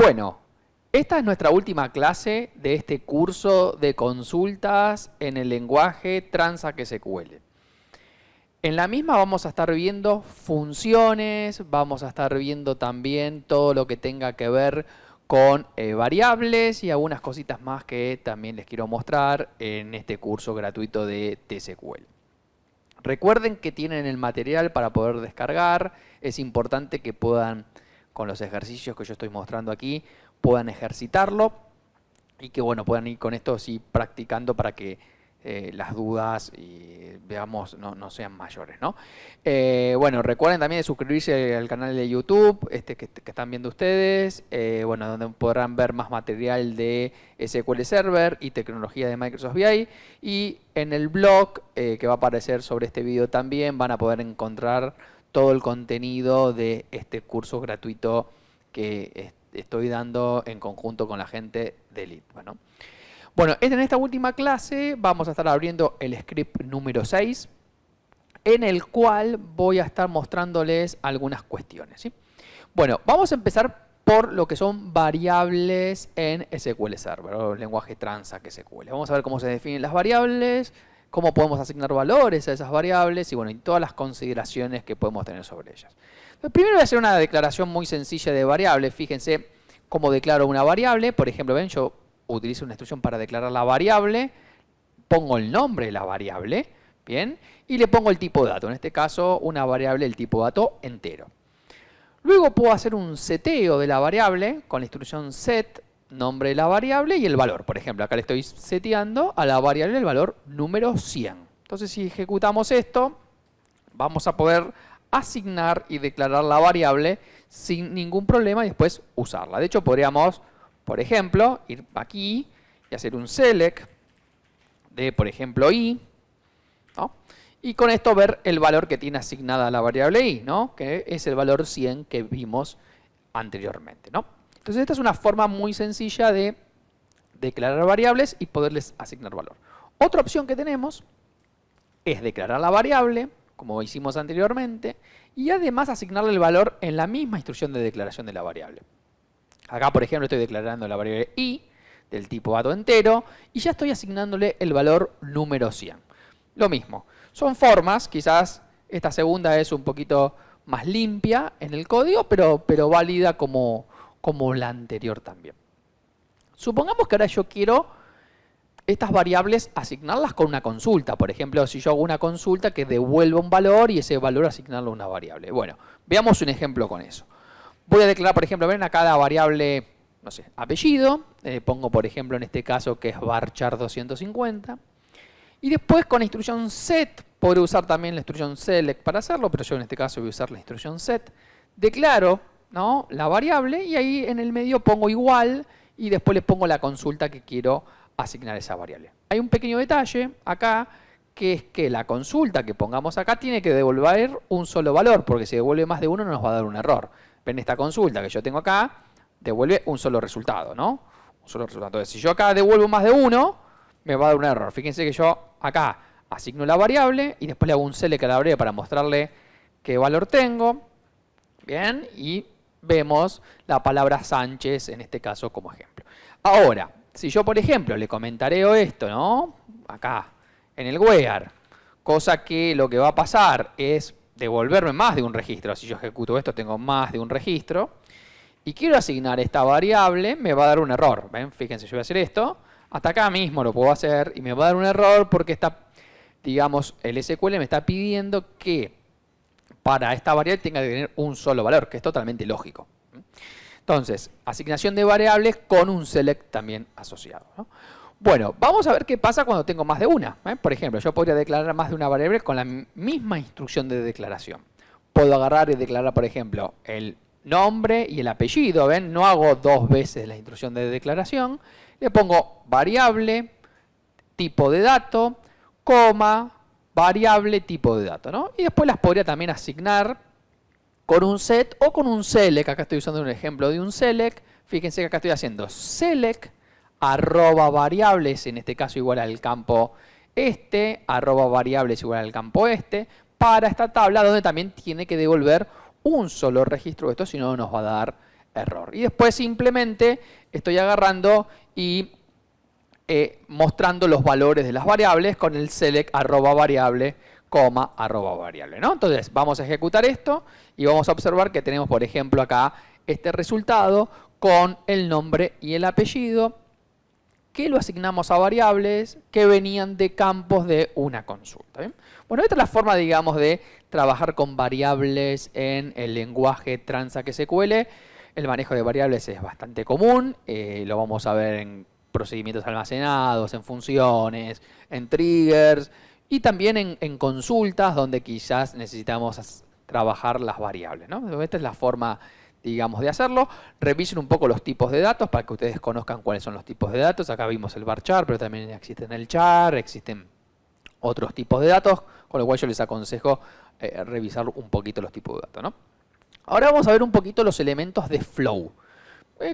Bueno, esta es nuestra última clase de este curso de consultas en el lenguaje Transact SQL. En la misma vamos a estar viendo funciones, vamos a estar viendo también todo lo que tenga que ver con variables y algunas cositas más que también les quiero mostrar en este curso gratuito de TSQL. Recuerden que tienen el material para poder descargar. Es importante que puedan, con los ejercicios que yo estoy mostrando aquí, puedan ejercitarlo y que bueno, puedan ir con esto sí practicando para que las dudas veamos no sean mayores, ¿no? Bueno, recuerden también de suscribirse al canal de YouTube que están viendo ustedes, bueno, donde podrán ver más material de SQL Server y tecnología de Microsoft BI, y en el blog que va a aparecer sobre este video también van a poder encontrar todo el contenido de este curso gratuito que estoy dando en conjunto con la gente de Litva, ¿no? Bueno, en esta última clase vamos a estar abriendo el script número 6, en el cual voy a estar mostrándoles algunas cuestiones, ¿sí? Bueno, vamos a empezar por lo que son variables en SQL Server, o el lenguaje Transact SQL. Vamos a ver cómo se definen las variables, cómo podemos asignar valores a esas variables y bueno, y todas las consideraciones que podemos tener sobre ellas. Entonces, primero voy a hacer una declaración muy sencilla de variables. Fíjense cómo declaro una variable. Por ejemplo, ven, yo utilizo una instrucción para declarar la variable, pongo el nombre de la variable, bien, y le pongo el tipo de dato. En este caso, una variable del tipo dato entero. Luego puedo hacer un seteo de la variable con la instrucción set, nombre de la variable y el valor. Por ejemplo, acá le estoy seteando a la variable el valor número 100. Entonces, si ejecutamos esto, vamos a poder asignar y declarar la variable sin ningún problema y después usarla. De hecho, podríamos, por ejemplo, ir aquí y hacer un select de, por ejemplo, i, ¿no? Y con esto ver el valor que tiene asignada la variable i, ¿no? Que es el valor 100 que vimos anteriormente, ¿no? Entonces esta es una forma muy sencilla de declarar variables y poderles asignar valor. Otra opción que tenemos es declarar la variable, como hicimos anteriormente, y además asignarle el valor en la misma instrucción de declaración de la variable. Acá, por ejemplo, estoy declarando la variable i del tipo dato entero y ya estoy asignándole el valor número 100. Lo mismo, son formas, quizás esta segunda es un poquito más limpia en el código, pero válida como la anterior también. Supongamos que ahora yo quiero estas variables asignarlas con una consulta. Por ejemplo, si yo hago una consulta que devuelva un valor y ese valor asignarlo a una variable. Bueno, veamos un ejemplo con eso. Voy a declarar, por ejemplo, ven acá la variable, no sé, apellido. Pongo, por ejemplo, en este caso que es varchar 250. Y después con la instrucción set, podré usar también la instrucción select para hacerlo, pero yo en este caso voy a usar la instrucción set. Declaro, ¿no?, la variable y ahí en el medio pongo igual y después le pongo la consulta que quiero asignar a esa variable. Hay un pequeño detalle acá, que es que la consulta que pongamos acá tiene que devolver un solo valor, porque si devuelve más de uno nos va a dar un error. Ven, esta consulta que yo tengo acá devuelve un solo resultado, ¿no? Un solo resultado. Entonces, si yo acá devuelvo más de uno, me va a dar un error. Fíjense que yo acá asigno la variable y después le hago un select a la variable para mostrarle qué valor tengo. Bien, y vemos la palabra Sánchez en este caso como ejemplo. Ahora, si yo, por ejemplo, le comentareo esto, ¿no?, acá en el where, cosa que lo que va a pasar es devolverme más de un registro. Si yo ejecuto esto, tengo más de un registro. Y quiero asignar esta variable, me va a dar un error. ¿Ven? Fíjense, yo voy a hacer esto. Hasta acá mismo lo puedo hacer y me va a dar un error porque digamos, el SQL me está pidiendo que para esta variable tenga que tener un solo valor, que es totalmente lógico. Entonces, asignación de variables con un select también asociado, ¿no? Bueno, vamos a ver qué pasa cuando tengo más de una. Por ejemplo, yo podría declarar más de una variable con la misma instrucción de declaración. Puedo agarrar y declarar, por ejemplo, el nombre y el apellido. ¿Ven? No hago dos veces la instrucción de declaración. Le pongo variable, tipo de dato, coma, variable, tipo de dato, ¿no? Y después las podría también asignar con un set o con un select. Acá estoy usando un ejemplo de un select. Fíjense que acá estoy haciendo select arroba variables, en este caso igual al campo este, arroba variables igual al campo este, para esta tabla donde también tiene que devolver un solo registro de esto, si no nos va a dar error. Y después simplemente estoy agarrando y mostrando los valores de las variables con el select @variable, @variable, ¿no? Entonces vamos a ejecutar esto y vamos a observar que tenemos, por ejemplo, acá este resultado con el nombre y el apellido que lo asignamos a variables que venían de campos de una consulta. ¿Bien? Bueno, esta es la forma, digamos, de trabajar con variables en el lenguaje Transact SQL. El manejo de variables es bastante común, lo vamos a ver en procedimientos almacenados, en funciones, en triggers y también en consultas donde quizás necesitamos trabajar las variables, ¿no? Esta es la forma, digamos, de hacerlo. Revisen un poco los tipos de datos para que ustedes conozcan cuáles son los tipos de datos. Acá vimos el varchar, pero también existen el char, existen otros tipos de datos, con lo cual yo les aconsejo revisar un poquito los tipos de datos, ¿no? Ahora vamos a ver un poquito los elementos de flow.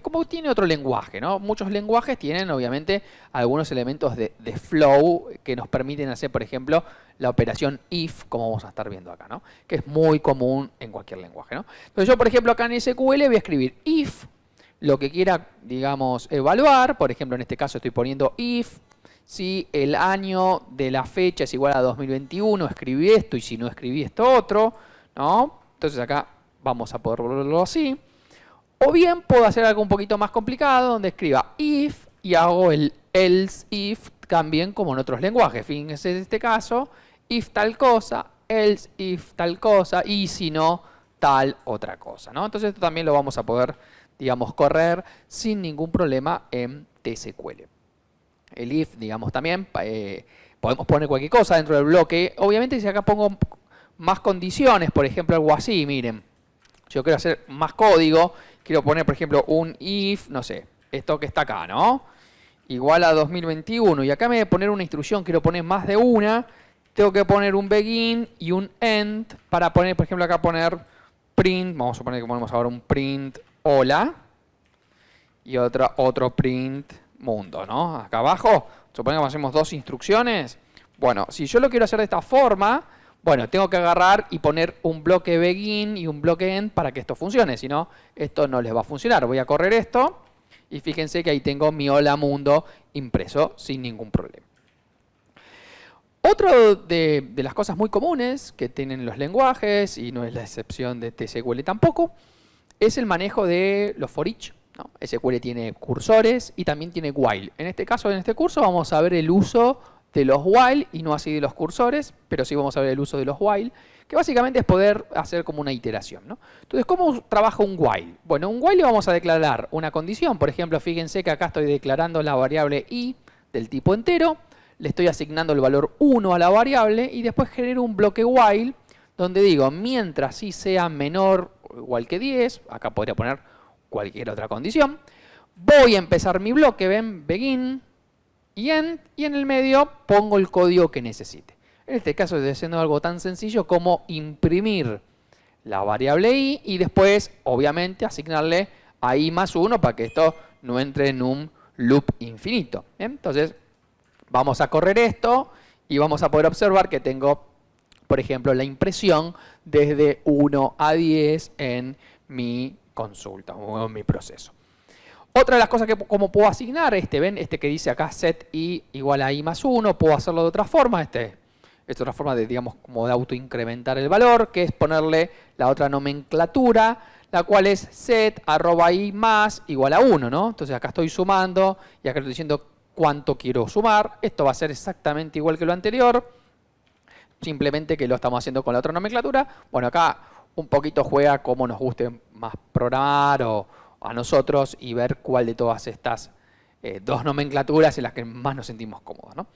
Como tiene otro lenguaje, ¿no? Muchos lenguajes tienen, obviamente, algunos elementos de flow que nos permiten hacer, por ejemplo, la operación if, como vamos a estar viendo acá, ¿no? Que es muy común en cualquier lenguaje, ¿no? Entonces yo, por ejemplo, acá en SQL voy a escribir if, lo que quiera, digamos, evaluar. Por ejemplo, en este caso estoy poniendo if, si el año de la fecha es igual a 2021, escribí esto, y si no escribí esto otro, ¿no? Entonces acá vamos a poder volverlo así. O bien puedo hacer algo un poquito más complicado, donde escriba if y hago el else if también como en otros lenguajes. Fíjense en este caso, if tal cosa, else if tal cosa, y si no, tal otra cosa, ¿no? Entonces esto también lo vamos a poder, digamos, correr sin ningún problema en TSQL. El if, digamos, también podemos poner cualquier cosa dentro del bloque. Obviamente si acá pongo más condiciones, por ejemplo algo así, miren, yo quiero hacer más código. Quiero poner, por ejemplo, un if, no sé, esto que está acá, ¿no? Igual a 2021. Y acá me voy a poner una instrucción, quiero poner más de una. Tengo que poner un begin y un end para poner, por ejemplo, acá poner print. Vamos a suponer que ponemos ahora un print hola. Y otro print mundo, ¿no? Acá abajo, supongamos que hacemos dos instrucciones. Bueno, si yo lo quiero hacer de esta forma, bueno, tengo que agarrar y poner un bloque begin y un bloque end para que esto funcione. Si no, esto no les va a funcionar. Voy a correr esto y fíjense que ahí tengo mi hola mundo impreso sin ningún problema. Otro de las cosas muy comunes que tienen los lenguajes, y no es la excepción de TSQL tampoco, es el manejo de los for each, ¿no? SQL tiene cursores y también tiene while. En este caso, en este curso, vamos a ver el uso de los while y no así de los cursores, pero sí vamos a ver el uso de los while, que básicamente es poder hacer como una iteración, ¿no? Entonces, ¿cómo trabaja un while? Bueno, un while le vamos a declarar una condición. Por ejemplo, fíjense que acá estoy declarando la variable i del tipo entero, le estoy asignando el valor 1 a la variable y después genero un bloque while donde digo, mientras i sea menor o igual que 10, acá podría poner cualquier otra condición, voy a empezar mi bloque, ven, begin y end, y en el medio pongo el código que necesite. En este caso estoy haciendo algo tan sencillo como imprimir la variable i y después, obviamente, asignarle a i más 1 para que esto no entre en un loop infinito. ¿Bien? Entonces, vamos a correr esto y vamos a poder observar que tengo, por ejemplo, la impresión desde 1 a 10 en mi consulta o en mi proceso. Otra de las cosas que como puedo asignar, ven, este que dice acá set i igual a i más 1, puedo hacerlo de otra forma. Esta es otra forma de, digamos, como de autoincrementar el valor, que es ponerle la otra nomenclatura, la cual es set @i más igual a 1, ¿no? Entonces acá estoy sumando y acá estoy diciendo cuánto quiero sumar. Esto va a ser exactamente igual que lo anterior, simplemente que lo estamos haciendo con la otra nomenclatura. Bueno, acá un poquito juega como nos guste más programar o a nosotros y ver cuál de todas estas dos nomenclaturas es la que más nos sentimos cómodos, ¿no?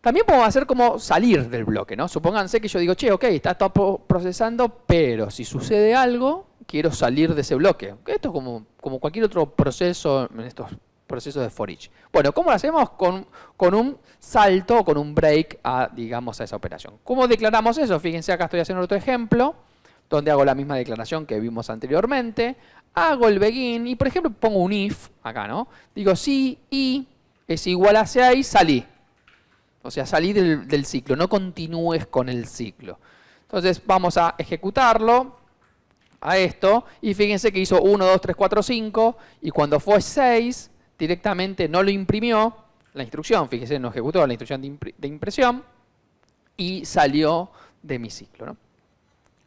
También podemos hacer como salir del bloque, ¿no? Supónganse que yo digo, che, ok, está todo procesando, pero si sucede algo, quiero salir de ese bloque. Esto es como cualquier otro proceso en estos procesos de for each. Bueno, ¿cómo lo hacemos? Con un salto o con un break digamos, a esa operación. ¿Cómo declaramos eso? Fíjense, acá estoy haciendo otro ejemplo, donde hago la misma declaración que vimos anteriormente. Hago el begin y, por ejemplo, pongo un if acá, ¿no? Digo, si i es igual a 6, salí. O sea, salí del ciclo, no continúes con el ciclo. Entonces, vamos a ejecutarlo. a esto y fíjense que hizo 1, 2, 3, 4, 5 y cuando fue 6 directamente no lo imprimió la instrucción, fíjense, no ejecutó la instrucción de impresión y salió de mi ciclo, ¿no?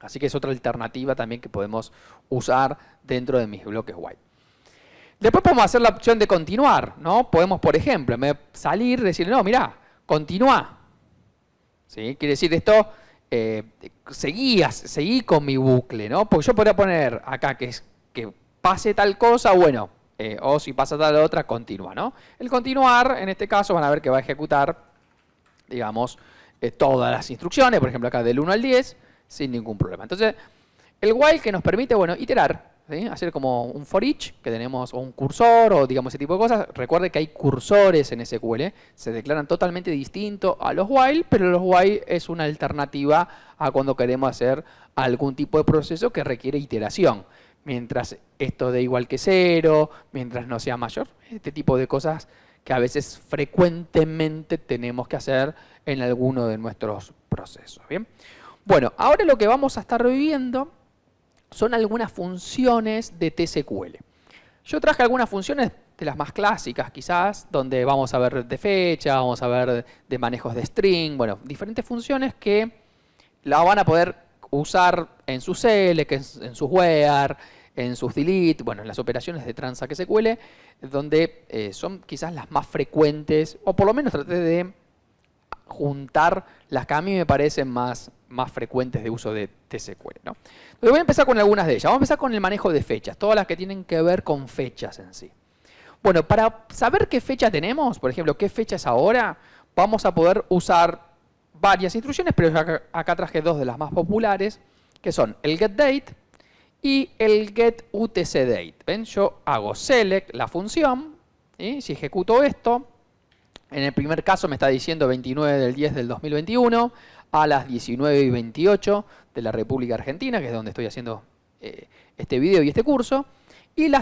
Así que es otra alternativa también que podemos usar dentro de mis bloques while. Después podemos hacer la opción de continuar, ¿no? Podemos, por ejemplo, en vez de salir, decirle, no, mirá, continúa. ¿Sí? Quiere decir esto, seguí con mi bucle, ¿no? Porque yo podría poner acá que pase tal cosa, bueno, o si pasa tal otra, continúa, ¿no? El continuar, en este caso, van a ver que va a ejecutar, digamos, todas las instrucciones, por ejemplo, acá del 1 al 10, sin ningún problema. Entonces, el while que nos permite, bueno, iterar, ¿sí? Hacer como un for each, que tenemos, o un cursor, o digamos ese tipo de cosas. Recuerde que hay cursores en SQL, se declaran totalmente distintos a los while, pero los while es una alternativa a cuando queremos hacer algún tipo de proceso que requiere iteración. Mientras esto dé igual que 0, mientras no sea mayor, este tipo de cosas que a veces frecuentemente tenemos que hacer en alguno de nuestros procesos. ¿Bien? Bueno, ahora lo que vamos a estar viendo son algunas funciones de TSQL. Yo traje algunas funciones de las más clásicas quizás, donde vamos a ver de fecha, vamos a ver de manejos de string, bueno, diferentes funciones que la van a poder usar en sus select, en sus where, en sus delete, bueno, en las operaciones de transact SQL, donde son quizás las más frecuentes, o por lo menos traté de juntar las que a mí me parecen más frecuentes de uso de TSQL, ¿no? Entonces voy a empezar con algunas de ellas. Vamos a empezar con el manejo de fechas, todas las que tienen que ver con fechas en sí. Bueno, para saber qué fecha tenemos, por ejemplo, qué fecha es ahora, vamos a poder usar varias instrucciones, pero acá traje dos de las más populares, que son el getDate y el getUTCDate. ¿Ven? Yo hago select la función, ¿sí? Si ejecuto esto, en el primer caso me está diciendo 29 del 10 del 2021 a las 19:28 de la República Argentina, que es donde estoy haciendo este video y este curso. Y la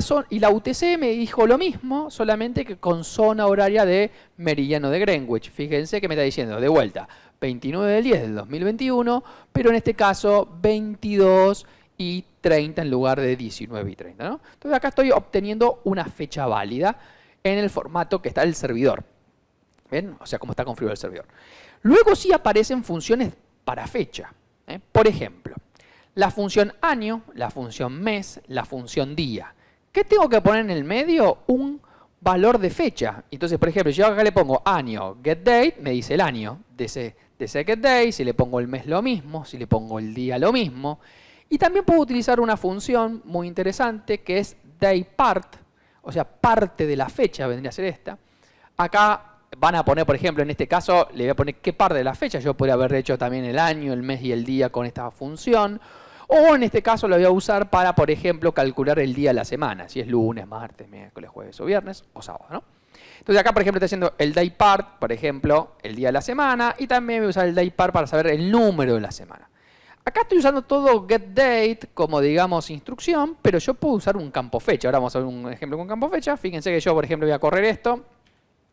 UTC me dijo lo mismo, solamente que con zona horaria de meridiano de Greenwich. Fíjense que me está diciendo de vuelta 29 del 10 del 2021, pero en este caso 22:30 en lugar de 19:30, ¿no? Entonces acá estoy obteniendo una fecha válida en el formato que está el servidor. ¿Ven? O sea, cómo está configurado el servidor. Luego sí aparecen funciones para fecha. Por ejemplo, la función año, la función mes, la función día. ¿Qué tengo que poner en el medio? Un valor de fecha. Entonces, por ejemplo, si yo acá le pongo año getDate, me dice el año de ese getDate. Si le pongo el mes, lo mismo. Si le pongo el día, lo mismo. Y también puedo utilizar una función muy interesante que es dayPart, o sea, parte de la fecha vendría a ser esta. Acá van a poner, por ejemplo, en este caso, le voy a poner qué parte de la fecha. Yo podría haber hecho también el año, el mes y el día con esta función. O en este caso lo voy a usar para, por ejemplo, calcular el día de la semana. Si es lunes, martes, miércoles, jueves o viernes o sábado, ¿no? Entonces acá, por ejemplo, estoy haciendo el dayPart, por ejemplo, el día de la semana. Y también voy a usar el dayPart para saber el número de la semana. Acá estoy usando todo getDate como, digamos, instrucción. Pero yo puedo usar un campo fecha. Ahora vamos a ver un ejemplo con campo fecha. Fíjense que yo, por ejemplo, voy a correr esto.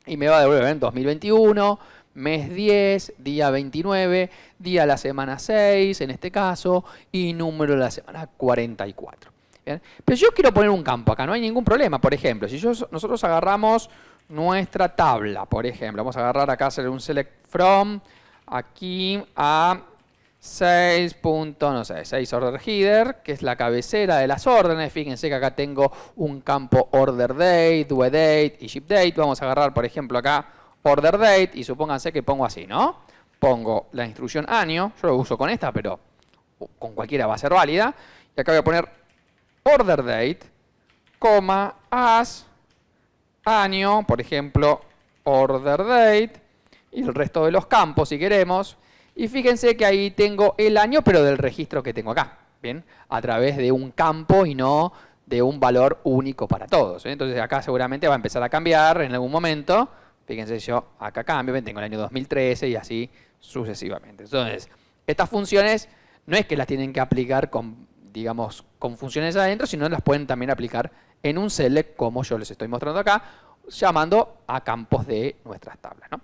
Y me va a devolver en 2021, mes 10, día 29, día de la semana 6 en este caso, y número de la semana 44. ¿Bien? Pero yo quiero poner un campo acá, no hay ningún problema. Por ejemplo, si nosotros agarramos nuestra tabla, por ejemplo, vamos a agarrar acá, hacer un select from, aquí a 6 order header, que es la cabecera de las órdenes. Fíjense que acá tengo un campo order date, due date y ship date. Vamos a agarrar, por ejemplo, acá order date y supónganse que pongo así, ¿no? Pongo la instrucción año, yo lo uso con esta, pero con cualquiera va a ser válida. Y acá voy a poner order date, coma, as, año, por ejemplo, order date, y el resto de los campos si queremos. Y fíjense que ahí tengo el año, pero del registro que tengo acá, ¿bien? A través de un campo y no de un valor único para todos, ¿eh? Entonces acá seguramente va a empezar a cambiar en algún momento. Fíjense, yo acá cambio, tengo el año 2013 y así sucesivamente. Entonces, estas funciones no es que las tienen que aplicar con, digamos, con funciones adentro, sino las pueden también aplicar en un select, como yo les estoy mostrando acá, llamando a campos de nuestras tablas, ¿no?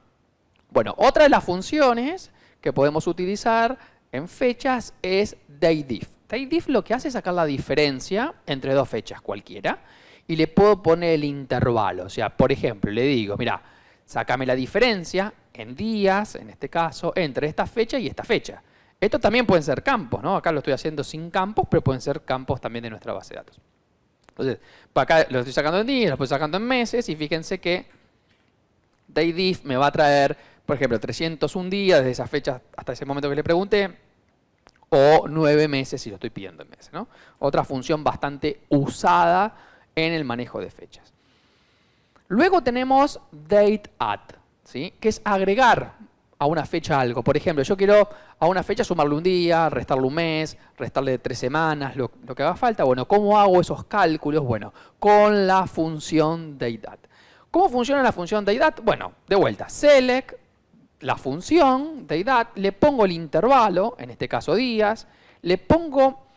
Bueno, otra de las funciones que podemos utilizar en fechas es dateDiff. DateDiff lo que hace es sacar la diferencia entre dos fechas cualquiera y le puedo poner el intervalo. O sea, por ejemplo, le digo, mira, sácame la diferencia en días, en este caso, entre esta fecha y esta fecha. Esto también pueden ser campos, ¿no? Acá lo estoy haciendo sin campos, pero pueden ser campos también de nuestra base de datos. Entonces, para acá lo estoy sacando en días, lo estoy sacando en meses y fíjense que DateDiff me va a traer, por ejemplo, 301 días desde esa fecha hasta ese momento que le pregunté, o 9 meses si lo estoy pidiendo en meses, ¿no? Otra función bastante usada en el manejo de fechas. Luego tenemos DateAdd, ¿sí? Que es agregar a una fecha algo. Por ejemplo, yo quiero a una fecha sumarle un día, restarle un mes, restarle 3 semanas, lo que haga falta. Bueno, ¿cómo hago esos cálculos? Bueno, con la función DateAdd. ¿Cómo funciona la función DateAdd? Bueno, de vuelta, select la función DateAdd, le pongo el intervalo, en este caso días, le pongo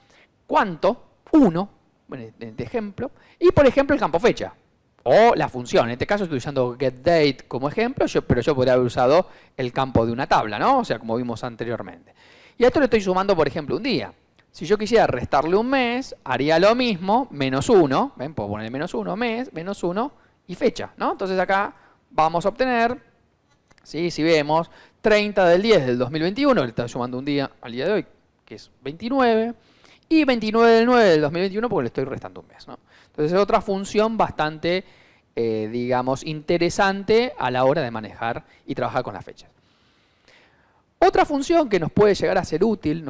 cuánto, 1, de ejemplo, y por ejemplo el campo fecha. O la función, en este caso estoy usando getDate como ejemplo, pero yo podría haber usado el campo de una tabla, ¿no? O sea, como vimos anteriormente. Y a esto le estoy sumando, por ejemplo, un día. Si yo quisiera restarle un mes, haría lo mismo, menos 1, ¿ven? Puedo poner menos 1, mes, menos 1 y fecha, ¿no? Entonces acá vamos a obtener, ¿sí? Si vemos, 30 del 10 del 2021, le estoy sumando un día al día de hoy, que es 29, y 29 del 9 del 2021 porque le estoy restando un mes, ¿no? Entonces es otra función bastante, digamos, interesante a la hora de manejar y trabajar con las fechas. Otra función que nos puede llegar a ser útil,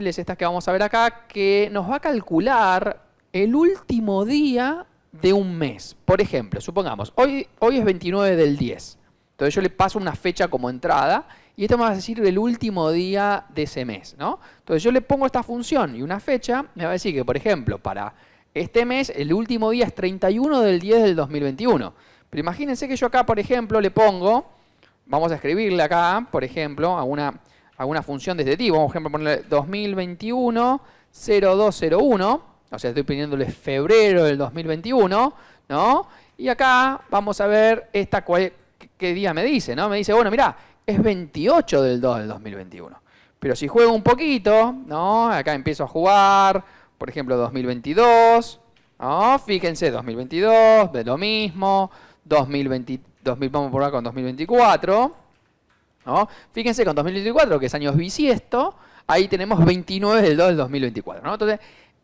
es esta que vamos a ver acá, que nos va a calcular el último día de un mes. Por ejemplo, supongamos, hoy es 29 del 10. Entonces yo le paso una fecha como entrada y esto me va a decir el último día de ese mes, ¿no? Entonces yo le pongo esta función y una fecha, me va a decir que, por ejemplo, para este mes el último día es 31 del 10 del 2021. Pero imagínense que yo acá, por ejemplo, le pongo, vamos a escribirle acá, por ejemplo, a una función de este tipo. Vamos, por ejemplo, ponerle 2021-0201. O sea, estoy pidiéndole febrero del 2021, ¿no? Y acá vamos a ver qué día me dice, ¿no? Me dice, bueno, mirá, es 28 del 2 del 2021. Pero si juego un poquito, ¿no? Acá empiezo a jugar, por ejemplo, 2022, ¿no? Fíjense, 2022, de lo mismo, 2020, vamos a probar con 2024, ¿no? Fíjense con 2024, que es año bisiesto, ahí tenemos 29 del 2 del 2024, ¿no? Entonces,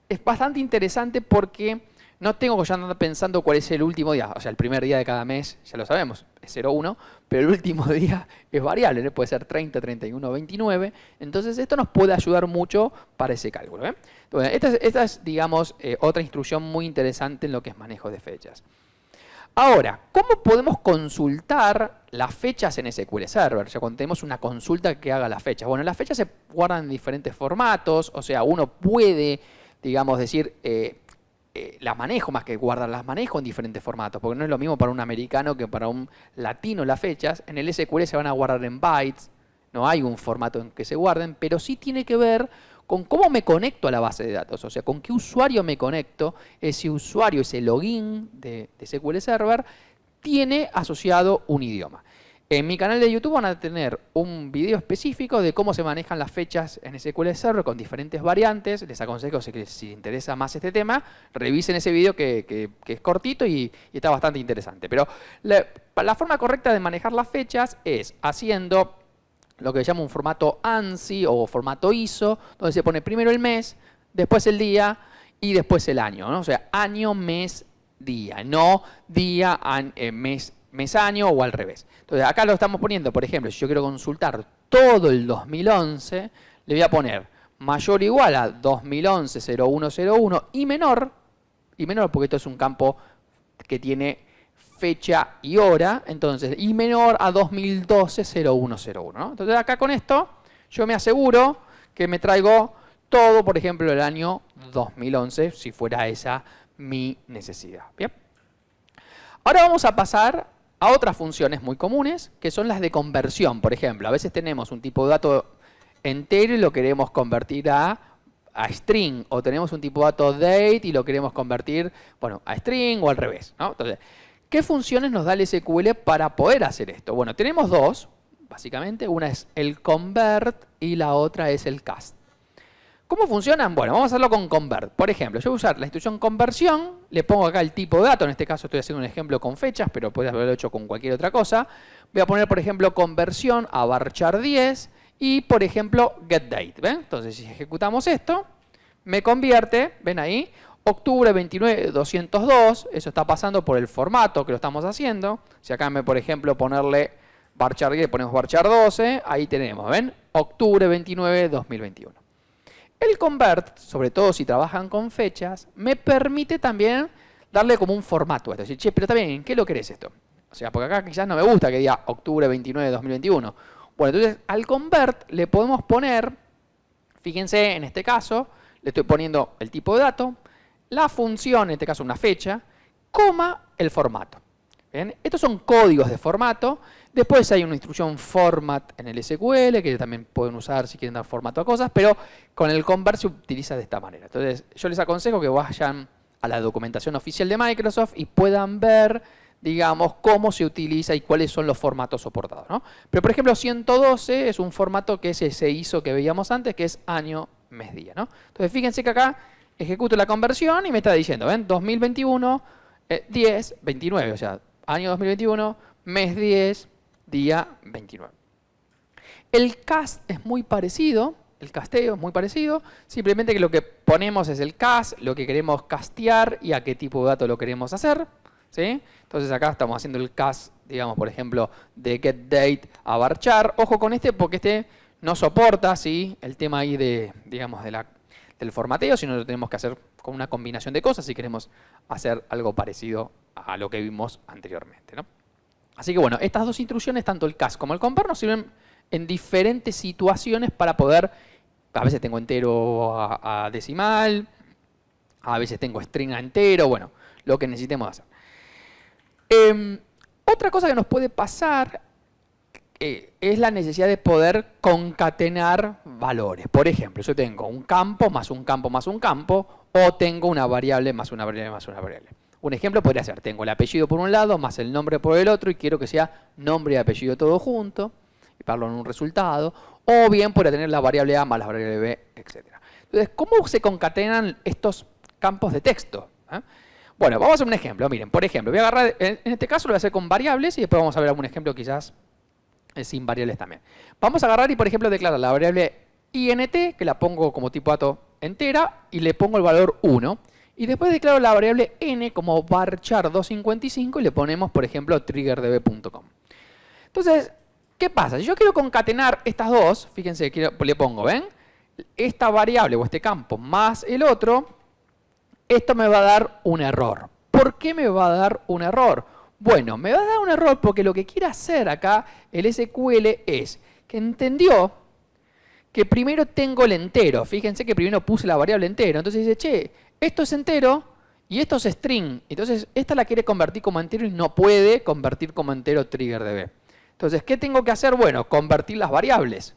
es bastante interesante porque no tengo que ya andar pensando cuál es el último día. O sea, el primer día de cada mes, ya lo sabemos, es 0,1, pero el último día es variable, ¿eh? Puede ser 30, 31, 29. Entonces, esto nos puede ayudar mucho para ese cálculo, ¿eh? Bueno, esta es, digamos, otra instrucción muy interesante en lo que es manejo de fechas. Ahora, ¿cómo podemos consultar las fechas en SQL Server? O sea, cuando tenemos una consulta que haga las fechas. Bueno, las fechas se guardan en diferentes formatos, o sea, uno puede, digamos, decir, las manejo más que guardar, las manejo en diferentes formatos, porque no es lo mismo para un americano que para un latino las fechas. En el SQL se van a guardar en bytes, no hay un formato en que se guarden, pero sí tiene que ver con cómo me conecto a la base de datos, o sea, con qué usuario me conecto. Ese usuario, ese login de SQL Server, tiene asociado un idioma. En mi canal de YouTube van a tener un video específico de cómo se manejan las fechas en SQL Server con diferentes variantes. Les aconsejo que si les interesa más este tema, revisen ese video que es cortito y está bastante interesante. Pero la forma correcta de manejar las fechas es haciendo lo que se llama un formato ANSI o formato ISO, donde se pone primero el mes, después el día y después el año, ¿no? O sea, año, mes, día, no día, mes, año o al revés. Entonces acá lo estamos poniendo, por ejemplo, si yo quiero consultar todo el 2011, le voy a poner mayor o igual a 2011-0101 y menor porque esto es un campo que tiene fecha y hora, entonces, y menor a 2012-0101, ¿no? Entonces acá con esto yo me aseguro que me traigo todo, por ejemplo, el año 2011, si fuera esa mi necesidad. Bien. Ahora vamos a pasar a otras funciones muy comunes, que son las de conversión. Por ejemplo, a veces tenemos un tipo de dato entero y lo queremos convertir a string, o tenemos un tipo de dato date y lo queremos convertir, bueno, a string o al revés, ¿no? Entonces, ¿qué funciones nos da el SQL para poder hacer esto? Bueno, tenemos dos, básicamente. Una es el convert y la otra es el cast. ¿Cómo funcionan? Bueno, vamos a hacerlo con convert. Por ejemplo, yo voy a usar la instrucción conversión, le pongo acá el tipo de dato, en este caso estoy haciendo un ejemplo con fechas, pero podrías haberlo hecho con cualquier otra cosa. Voy a poner, por ejemplo, conversión a varchar 10 y, por ejemplo, getDate. ¿Ven? Entonces, si ejecutamos esto, me convierte, ven ahí, octubre 29, 202, eso está pasando por el formato que lo estamos haciendo. Si acá por ejemplo, ponerle varchar 10, ponemos varchar 12, ahí tenemos, ¿ven? Octubre 29, 2021. El convert, sobre todo si trabajan con fechas, me permite también darle como un formato. Es decir, che, pero está bien, ¿en qué lo querés esto? O sea, porque acá quizás no me gusta que diga octubre 29 de 2021. Bueno, entonces al convert le podemos poner, fíjense en este caso, le estoy poniendo el tipo de dato, la función, en este caso una fecha, coma el formato. ¿Bien? Estos son códigos de formato. Después hay una instrucción format en el SQL, que también pueden usar si quieren dar formato a cosas, pero con el convert se utiliza de esta manera. Entonces, yo les aconsejo que vayan a la documentación oficial de Microsoft y puedan ver, digamos, cómo se utiliza y cuáles son los formatos soportados, ¿no? Pero, por ejemplo, 112 es un formato que es ese ISO que veíamos antes, que es año, mes, día, ¿no? Entonces, fíjense que acá ejecuto la conversión y me está diciendo, ¿ven? 2021, 10, 29, o sea, año 2021, mes 10, día 29. El cast es muy parecido, el casteo es muy parecido, simplemente que lo que ponemos es el cast, lo que queremos castear y a qué tipo de dato lo queremos hacer, ¿sí? Entonces acá estamos haciendo el cast, digamos, por ejemplo, de getDate a varchar. Ojo con este porque este no soporta, ¿sí?, el tema ahí de, digamos, del formateo, sino lo tenemos que hacer con una combinación de cosas si queremos hacer algo parecido a lo que vimos anteriormente, ¿no? Así que bueno, estas dos instrucciones, tanto el cast como el compare, nos sirven en diferentes situaciones para poder, a veces tengo entero a decimal, a veces tengo string a entero, bueno, lo que necesitemos hacer. Otra cosa que nos puede pasar es la necesidad de poder concatenar valores. Por ejemplo, yo tengo un campo más un campo más un campo, o tengo una variable más una variable más una variable. Un ejemplo podría ser, tengo el apellido por un lado más el nombre por el otro y quiero que sea nombre y apellido todo junto y pararlo en un resultado. O bien podría tener la variable A más la variable B, etc. Entonces, ¿cómo se concatenan estos campos de texto? Bueno, vamos a hacer un ejemplo. Miren, por ejemplo, voy a agarrar, en este caso lo voy a hacer con variables y después vamos a ver algún ejemplo quizás sin variables también. Vamos a agarrar y, por ejemplo, declarar la variable int, que la pongo como tipo dato entera, y le pongo el valor 1. Y después declaro la variable n como varchar 255 y le ponemos, por ejemplo, triggerdb.com. Entonces, ¿qué pasa? Si yo quiero concatenar estas dos, fíjense, le pongo, ¿ven? Esta variable o este campo más el otro, esto me va a dar un error. ¿Por qué me va a dar un error? Bueno, me va a dar un error porque lo que quiere hacer acá el SQL es que entendió que primero tengo el entero. Fíjense que primero puse la variable entero. Entonces dice, che, esto es entero y esto es string. Entonces esta la quiere convertir como entero y no puede convertir como entero triggerdb. Entonces, ¿qué tengo que hacer? Bueno, convertir las variables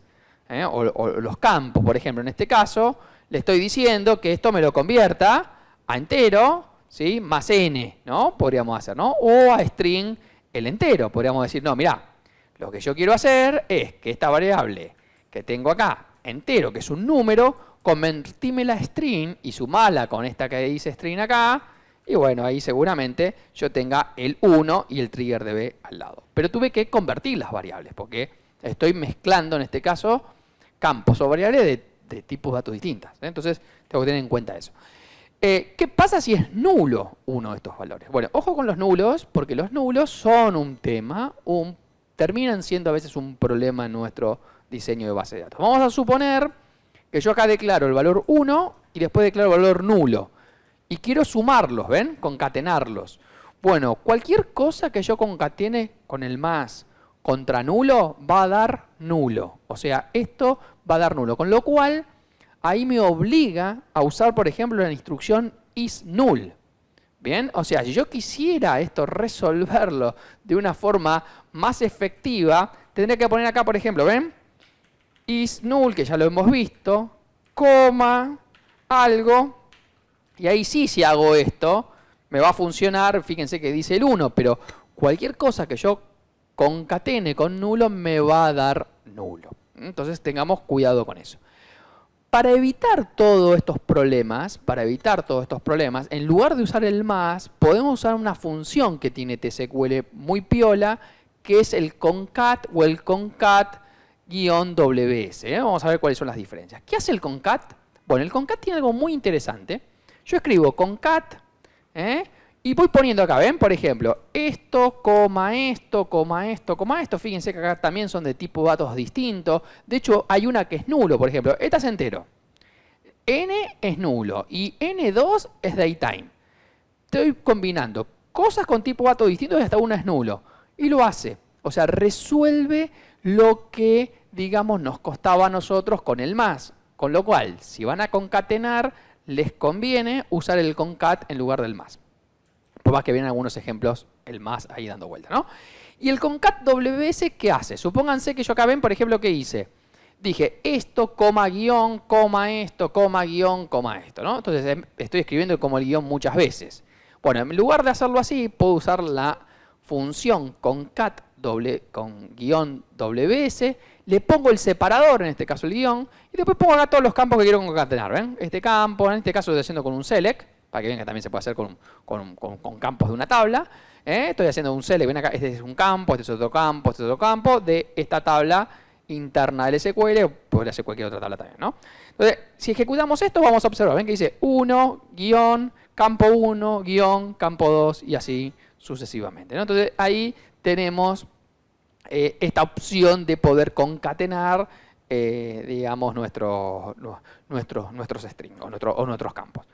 o los campos. Por ejemplo, en este caso le estoy diciendo que esto me lo convierta a entero, ¿sí?, más n, ¿no? Podríamos hacer, ¿no? O a string el entero. Podríamos decir, no, mirá, lo que yo quiero hacer es que esta variable que tengo acá, entero, que es un número, convertímela a string y sumala con esta que dice string acá, y bueno, ahí seguramente yo tenga el 1 y el triggerdb al lado. Pero tuve que convertir las variables, porque estoy mezclando en este caso campos o variables de tipos de datos distintas. Entonces, tengo que tener en cuenta eso. ¿Qué pasa si es nulo uno de estos valores? Bueno, ojo con los nulos, porque los nulos son un tema, terminan siendo a veces un problema en nuestro diseño de base de datos. Vamos a suponer que yo acá declaro el valor 1 y después declaro el valor nulo. Y quiero sumarlos, ¿ven? Concatenarlos. Bueno, cualquier cosa que yo concatene con el más contra nulo va a dar nulo. O sea, esto va a dar nulo. Con lo cual, ahí me obliga a usar, por ejemplo, la instrucción isNull. ¿Bien? O sea, si yo quisiera esto resolverlo de una forma más efectiva, tendría que poner acá, por ejemplo, ¿ven? isNull, que ya lo hemos visto, coma, algo, y ahí sí, si hago esto, me va a funcionar, fíjense que dice el 1, pero cualquier cosa que yo concatene con nulo me va a dar nulo. Entonces tengamos cuidado con eso. Para evitar todos estos problemas, en lugar de usar el más, podemos usar una función que tiene TSQL muy piola, que es el concat o el concat-ws. Vamos a ver cuáles son las diferencias. ¿Qué hace el concat? Bueno, el concat tiene algo muy interesante. Yo escribo concat, y voy poniendo acá, ¿ven? Por ejemplo, esto, coma esto, coma esto, coma esto. Fíjense que acá también son de tipo datos distintos. De hecho, hay una que es nulo, por ejemplo. Esta es entero. N es nulo y N2 es datetime. Estoy combinando cosas con tipo datos distintos y hasta una es nulo. Y lo hace. O sea, resuelve lo que, digamos, nos costaba a nosotros con el más. Con lo cual, si van a concatenar, les conviene usar el concat en lugar del más. Por más que vienen algunos ejemplos, el más ahí dando vuelta, ¿no? Y el concat WS, ¿qué hace? Supónganse que yo acá ven, por ejemplo, ¿qué hice? Dije esto, coma, guión, coma esto, coma, guión, coma esto, ¿no? Entonces estoy escribiendo como el guión muchas veces. Bueno, en lugar de hacerlo así, puedo usar la función concat con guión WS, le pongo el separador, en este caso el guión, y después pongo acá todos los campos que quiero concatenar, ¿ven? Este campo, en este caso lo estoy haciendo con un select, para que vean que también se puede hacer con campos de una tabla. Estoy haciendo un select, ven acá, este es un campo, este es otro campo, este es otro campo, de esta tabla interna del SQL, o podría hacer cualquier otra tabla también, ¿no? Entonces, si ejecutamos esto, vamos a observar, ven que dice 1, guión, campo 1, guión, campo 2, y así sucesivamente, ¿no? Entonces, ahí tenemos esta opción de poder concatenar, digamos, nuestros strings o nuestros campos.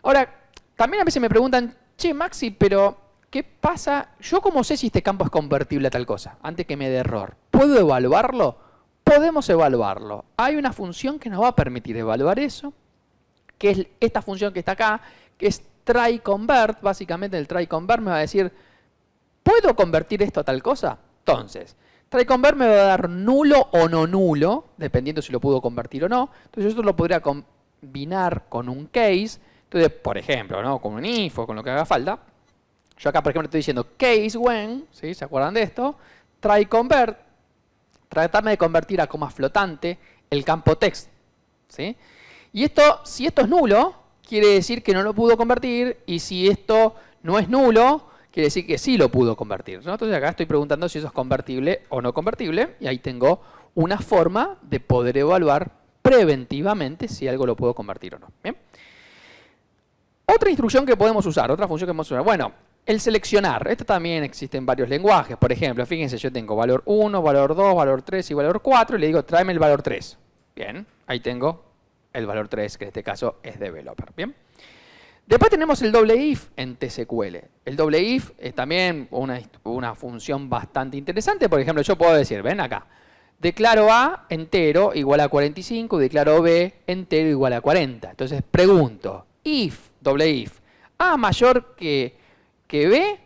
Ahora, también a veces me preguntan, che, Maxi, pero ¿qué pasa? ¿Yo cómo sé si este campo es convertible a tal cosa? Antes que me dé error. ¿Puedo evaluarlo? Podemos evaluarlo. Hay una función que nos va a permitir evaluar eso, que es esta función que está acá, que es try-convert. Básicamente el try-convert me va a decir, ¿puedo convertir esto a tal cosa? Entonces, try-convert me va a dar nulo o no nulo, dependiendo si lo puedo convertir o no. Entonces, yo esto lo podría combinar con un case. Entonces, por ejemplo, ¿no? Con un if o con lo que haga falta. Yo acá, por ejemplo, estoy diciendo case when, ¿sí? ¿Se acuerdan de esto? Try convert, tratarme de convertir a coma flotante el campo text, ¿sí? Y esto, si esto es nulo, quiere decir que no lo pudo convertir, y si esto no es nulo, quiere decir que sí lo pudo convertir, ¿no? Entonces acá estoy preguntando si eso es convertible o no convertible, y ahí tengo una forma de poder evaluar preventivamente si algo lo puedo convertir o no. ¿Bien? Otra instrucción que podemos usar, otra función que podemos usar, bueno, el seleccionar. Esto también existe en varios lenguajes. Por ejemplo, fíjense, yo tengo valor 1, valor 2, valor 3 y valor 4, y le digo, tráeme el valor 3. Bien, ahí tengo el valor 3, que en este caso es developer. Bien. Después tenemos el doble if en TSQL. El doble if es también una función bastante interesante. Por ejemplo, yo puedo decir, ven acá, declaro A entero igual a 45, declaro B entero igual a 40. Entonces pregunto, if, doble if, A mayor que B,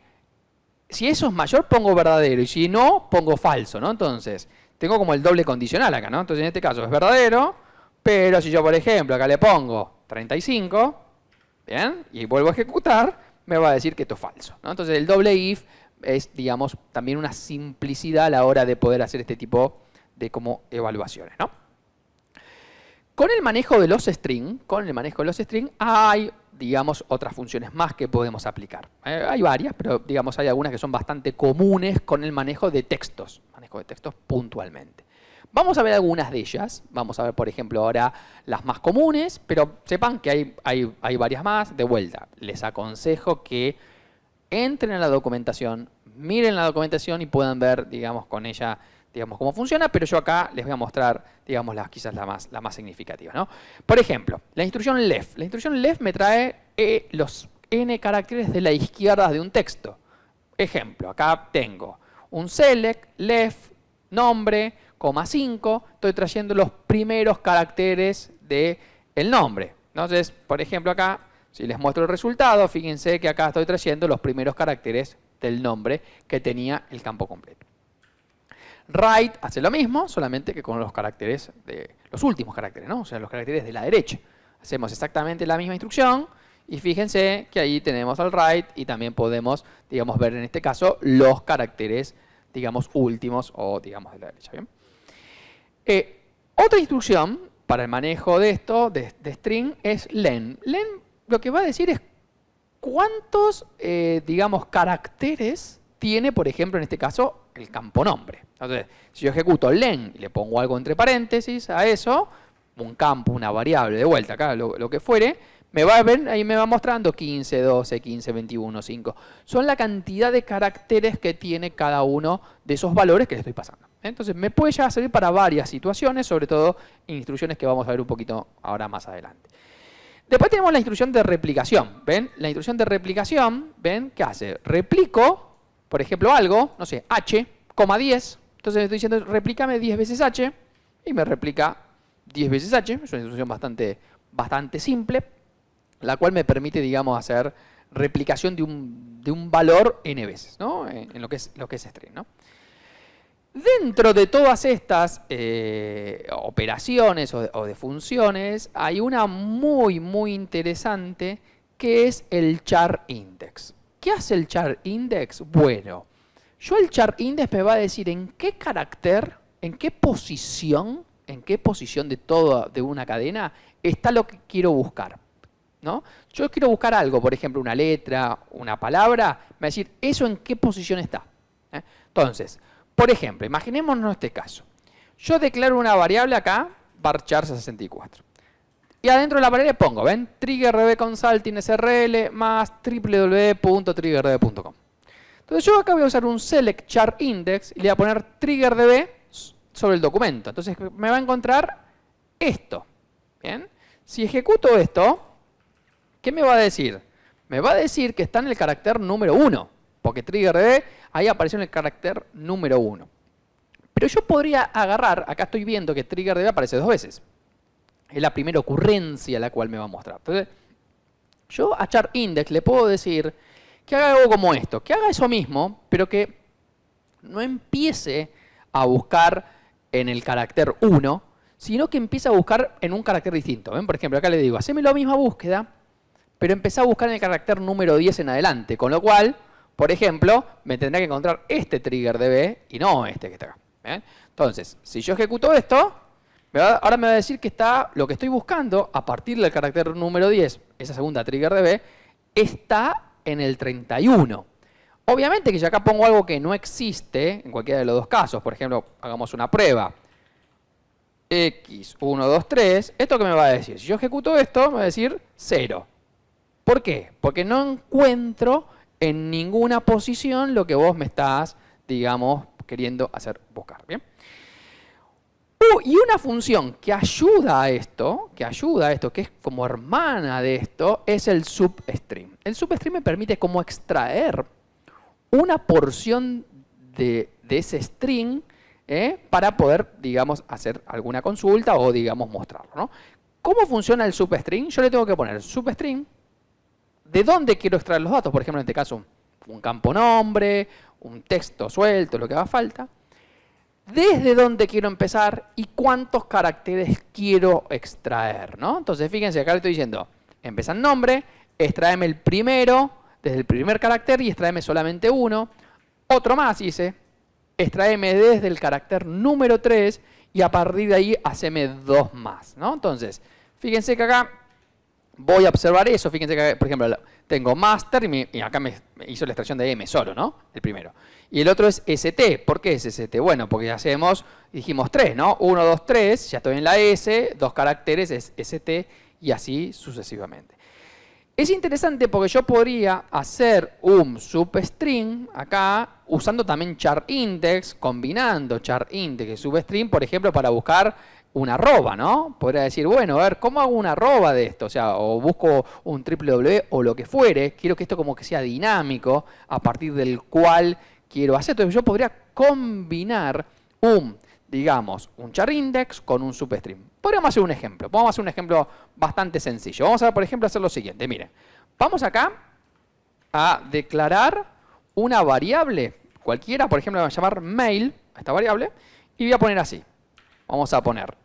si eso es mayor pongo verdadero y si no, pongo falso, ¿no? Entonces, tengo como el doble condicional acá, ¿no? Entonces, en este caso es verdadero, pero si yo, por ejemplo, acá le pongo 35, ¿bien? Y vuelvo a ejecutar, me va a decir que esto es falso, ¿no? Entonces, el doble if es, digamos, también una simplicidad a la hora de poder hacer este tipo de como evaluaciones, ¿no? Con el manejo de los strings, hay, digamos, otras funciones más que podemos aplicar. Hay varias, pero digamos hay algunas que son bastante comunes con el manejo de textos puntualmente. Vamos a ver algunas de ellas. Vamos a ver, por ejemplo, ahora las más comunes, pero sepan que hay varias más. De vuelta, les aconsejo que entren a la documentación, miren la documentación y puedan ver, digamos, con ella, digamos, cómo funciona, pero yo acá les voy a mostrar, digamos, quizás la más significativa, ¿no? Por ejemplo, la instrucción left. La instrucción left me trae los n caracteres de la izquierda de un texto. Ejemplo, acá tengo un select, left, nombre, coma 5. Estoy trayendo los primeros caracteres del nombre. Entonces, por ejemplo, acá, si les muestro el resultado, fíjense que acá estoy trayendo los primeros caracteres del nombre que tenía el campo completo. Right hace lo mismo, solamente que con los caracteres los últimos caracteres, ¿no? O sea, los caracteres de la derecha. Hacemos exactamente la misma instrucción y fíjense que ahí tenemos al right y también podemos, digamos, ver en este caso los caracteres, digamos, últimos o, digamos, de la derecha. ¿Bien? Otra instrucción para el manejo de esto, de string, es len. Len lo que va a decir es cuántos, digamos, caracteres tiene, por ejemplo, en este caso, el campo nombre. Entonces, si yo ejecuto len y le pongo algo entre paréntesis a eso, un campo, una variable, de vuelta acá, lo que fuere, me va a ver, ahí me va mostrando 15, 12, 15, 21, 5. Son la cantidad de caracteres que tiene cada uno de esos valores que le estoy pasando. Entonces, me puede ya servir para varias situaciones, sobre todo instrucciones que vamos a ver un poquito ahora más adelante. Después tenemos la instrucción de replicación. ¿Ven? La instrucción de replicación, ¿ven? ¿Qué hace? Replico, por ejemplo, algo, no sé, h, 10. Entonces le estoy diciendo, replícame 10 veces h, y me replica 10 veces h. Es una instrucción bastante simple, la cual me permite, digamos, hacer replicación de un valor n veces, ¿no? En lo que es string, ¿no? Dentro de todas estas operaciones o de funciones, hay una muy interesante que es el char index. ¿Qué hace el char index? Bueno, el char index me va a decir en qué carácter, en qué posición de una cadena está lo que quiero buscar, ¿no? Yo quiero buscar algo, por ejemplo, una letra, una palabra, me va a decir eso en qué posición está. Entonces, por ejemplo, imaginémonos este caso. Yo declaro una variable acá, varchar64. Y adentro de la variable pongo, ¿ven? TriggerDB consulting SRL más www.triggerdb.com. Entonces yo acá voy a usar un select char index y le voy a poner TriggerDB sobre el documento. Entonces me va a encontrar esto. ¿Bien? Si ejecuto esto, ¿qué me va a decir? Me va a decir que está en el carácter número 1. Porque TriggerDB ahí apareció en el carácter número 1. Pero yo podría agarrar, acá estoy viendo que TriggerDB aparece 2 veces. Es la primera ocurrencia la cual me va a mostrar. Entonces, yo a char index le puedo decir que haga algo como esto. Que haga eso mismo, pero que no empiece a buscar en el carácter 1, sino que empiece a buscar en un carácter distinto. ¿Ven? Por ejemplo, acá le digo, haceme la misma búsqueda, pero empecé a buscar en el carácter número 10 en adelante. Con lo cual, por ejemplo, me tendrá que encontrar este TriggerDB y no este que está acá. ¿Bien? Entonces, si yo ejecuto esto, ahora me va a decir que está lo que estoy buscando a partir del carácter número 10, esa segunda TriggerDB, está en el 31. Obviamente que yo acá pongo algo que no existe en cualquiera de los dos casos. Por ejemplo, hagamos una prueba. X, 1, 2, 3. ¿Esto qué me va a decir? Si yo ejecuto esto, me va a decir 0. ¿Por qué? Porque no encuentro en ninguna posición lo que vos me estás, digamos, queriendo hacer buscar. ¿Bien? Y una función que ayuda a esto, que es como hermana de esto, es el substring. El substring me permite como extraer una porción de ese string para poder, digamos, hacer alguna consulta o, digamos, mostrarlo, ¿no? ¿Cómo funciona el substring? Yo le tengo que poner substring. ¿De dónde quiero extraer los datos? Por ejemplo, en este caso, un campo nombre, un texto suelto, lo que haga falta. ¿Desde dónde quiero empezar y cuántos caracteres quiero extraer, ¿no? Entonces, fíjense, acá le estoy diciendo, empieza en nombre, extráeme el primero, desde el primer carácter y extráeme solamente uno. Otro más hice, extráeme desde el carácter número 3 y a partir de ahí haceme 2 más, ¿no? Entonces, fíjense que acá voy a observar eso. Fíjense que, por ejemplo, tengo master y acá me hizo la extracción de M solo, ¿no? El primero. Y el otro es ST. ¿Por qué es ST? Bueno, porque dijimos 3, ¿no? 1, 2, 3, ya estoy en la S, 2 caracteres es ST y así sucesivamente. Es interesante porque yo podría hacer un substring acá usando también char index, combinando char index y substring, por ejemplo, para buscar una arroba, ¿no? Podría decir, bueno, a ver, ¿cómo hago una arroba de esto? O sea, o busco un www o lo que fuere. Quiero que esto como que sea dinámico a partir del cual quiero hacer. Entonces yo podría combinar digamos, un char index con un substring. Podríamos hacer un ejemplo. Vamos a hacer un ejemplo bastante sencillo. Vamos a, por ejemplo, hacer lo siguiente. Miren, vamos acá a declarar una variable cualquiera. Por ejemplo, vamos a llamar mail a esta variable y voy a poner así. Vamos a poner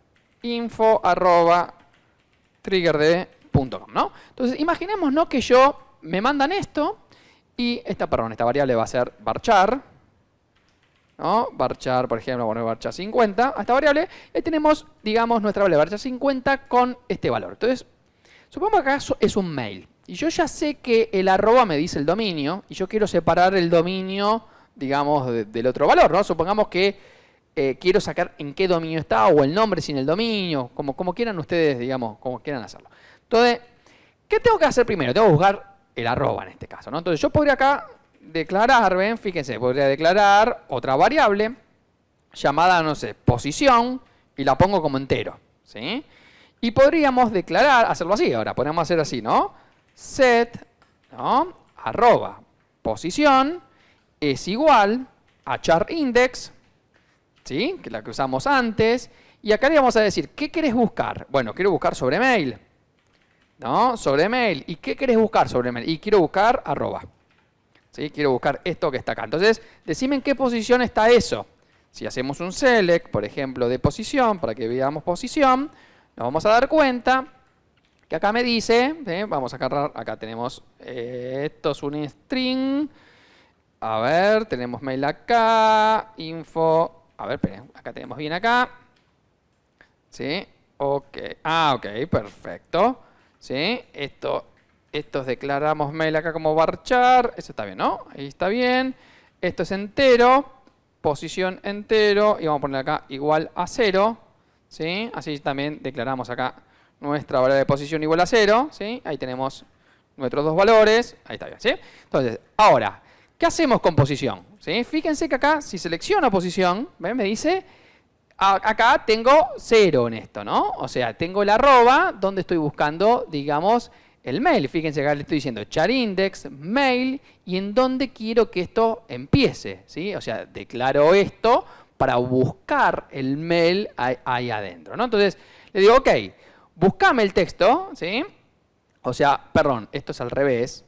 info@triggerdb.com, ¿no? Entonces, imaginemos, ¿no?, que me mandan esto y esta variable va a ser varchar ¿no? Varchar, por ejemplo, poner varchar 50 a esta variable. Y tenemos, digamos, nuestra variable varchar 50 con este valor. Entonces, supongamos que acá es un mail. Y yo ya sé que el arroba me dice el dominio. Y yo quiero separar el dominio, digamos, del otro valor, ¿no? Supongamos que quiero sacar en qué dominio está o el nombre sin el dominio, como quieran ustedes, digamos, como quieran hacerlo. Entonces, ¿qué tengo que hacer primero? Tengo que buscar el arroba en este caso, ¿no? Entonces yo podría acá declarar, ¿ven? Fíjense, podría declarar otra variable llamada, no sé, posición y la pongo como entero, ¿sí? Y podríamos declarar, hacerlo así ahora, podríamos hacer así, ¿no? Set, ¿no? Arroba posición es igual a char index, ¿sí? Que es la que usamos antes. Y acá le vamos a decir, ¿qué querés buscar? Bueno, quiero buscar sobre mail, ¿no? Sobre mail. ¿Y qué querés buscar sobre mail? Y quiero buscar arroba. ¿Sí? Quiero buscar esto que está acá. Entonces, decime en qué posición está eso. Si hacemos un select, por ejemplo, de posición, para que veamos posición, nos vamos a dar cuenta que acá me dice, vamos a agarrar, acá tenemos, esto es un string. A ver, tenemos mail acá, info. A ver, esperen, acá tenemos bien acá. ¿Sí? Ok. Ah, ok, perfecto. ¿Sí? Estos declaramos mail acá como varchar. Eso está bien, ¿no? Ahí está bien. Esto es entero. Posición entero. Y vamos a poner acá igual a 0. ¿Sí? Así también declaramos acá nuestra variable de posición igual a 0. ¿Sí? Ahí tenemos nuestros dos valores. Ahí está bien, ¿sí? Entonces, ahora, ¿qué hacemos con posición? ¿Sí? Fíjense que acá, si selecciono posición, ¿ven? Me dice, acá tengo 0 en esto, ¿no? O sea, tengo el arroba donde estoy buscando, digamos, el mail. Fíjense que acá le estoy diciendo char index, mail, y en dónde quiero que esto empiece, ¿sí? O sea, declaro esto para buscar el mail ahí adentro, ¿no? Entonces, le digo, ok, buscame el texto, ¿sí? O sea, perdón, esto es al revés,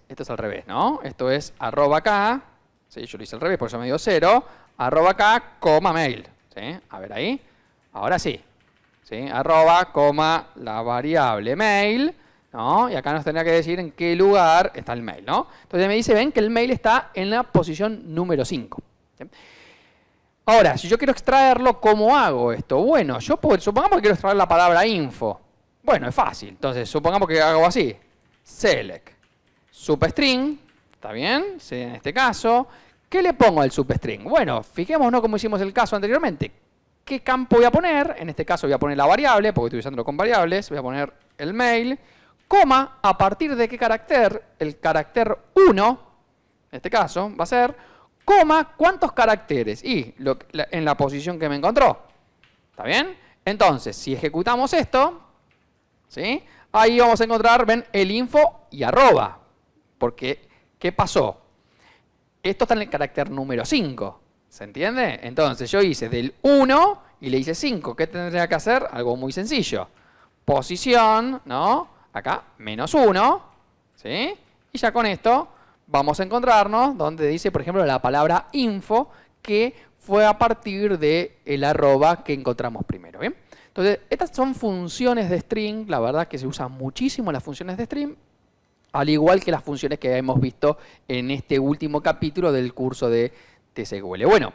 ¿no? Esto es arroba acá, ¿sí? Yo lo hice al revés, por eso me dio 0, arroba acá, coma mail, ¿sí? A ver ahí, ahora sí, ¿sí? Arroba, coma, la variable mail, ¿no? Y acá nos tendría que decir en qué lugar está el mail, ¿no? Entonces me dice, ven que el mail está en la posición número 5. ¿Sí? Ahora, si yo quiero extraerlo, ¿cómo hago esto? Bueno, supongamos que quiero extraer la palabra info. Bueno, es fácil. Entonces, supongamos que hago así. Select substring, ¿está bien? Sí, en este caso. ¿Qué le pongo al substring? Bueno, fijémonos como hicimos el caso anteriormente. ¿Qué campo voy a poner? En este caso voy a poner la variable, porque estoy usándolo con variables. Voy a poner el mail, coma, ¿a partir de qué carácter? El carácter 1, en este caso, va a ser, coma, ¿cuántos caracteres? Y en la posición que me encontró. ¿Está bien? Entonces, si ejecutamos esto, ¿sí? Ahí vamos a encontrar, ven, el info y arroba. Porque, ¿qué pasó? Esto está en el carácter número 5. ¿Se entiende? Entonces yo hice del 1 y le hice 5. ¿Qué tendría que hacer? Algo muy sencillo. Posición, ¿no? Acá, menos 1. ¿Sí? Y ya con esto vamos a encontrarnos donde dice, por ejemplo, la palabra info, que fue a partir del arroba que encontramos primero. ¿Bien? Entonces, estas son funciones de string, la verdad que se usan muchísimo las funciones de string, al igual que las funciones que hemos visto en este último capítulo del curso de TSQL. Bueno,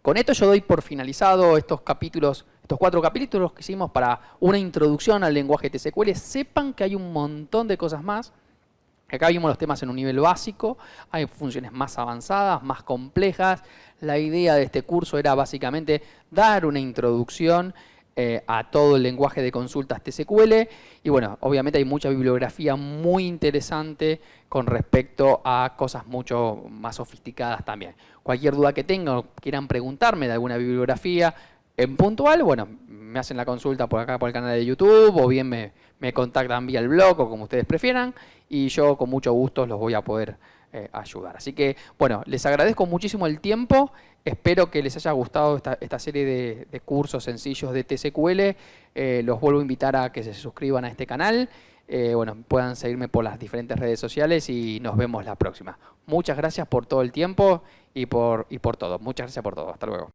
con esto yo doy por finalizado estos 4 capítulos que hicimos para una introducción al lenguaje TSQL. Sepan que hay un montón de cosas más. Acá vimos los temas en un nivel básico, hay funciones más avanzadas, más complejas. La idea de este curso era básicamente dar una introducción a todo el lenguaje de consultas TSQL. Y bueno, obviamente hay mucha bibliografía muy interesante con respecto a cosas mucho más sofisticadas también. Cualquier duda que tengan o quieran preguntarme de alguna bibliografía en puntual, bueno, me hacen la consulta por acá por el canal de YouTube o bien me contactan vía el blog o como ustedes prefieran y yo con mucho gusto los voy a poder ayudar. Así que, bueno, les agradezco muchísimo el tiempo. Espero que les haya gustado esta serie de cursos sencillos de TSQL. Los vuelvo a invitar a que se suscriban a este canal. Bueno, puedan seguirme por las diferentes redes sociales y nos vemos la próxima. Muchas gracias por todo el tiempo y por todo. Muchas gracias por todo. Hasta luego.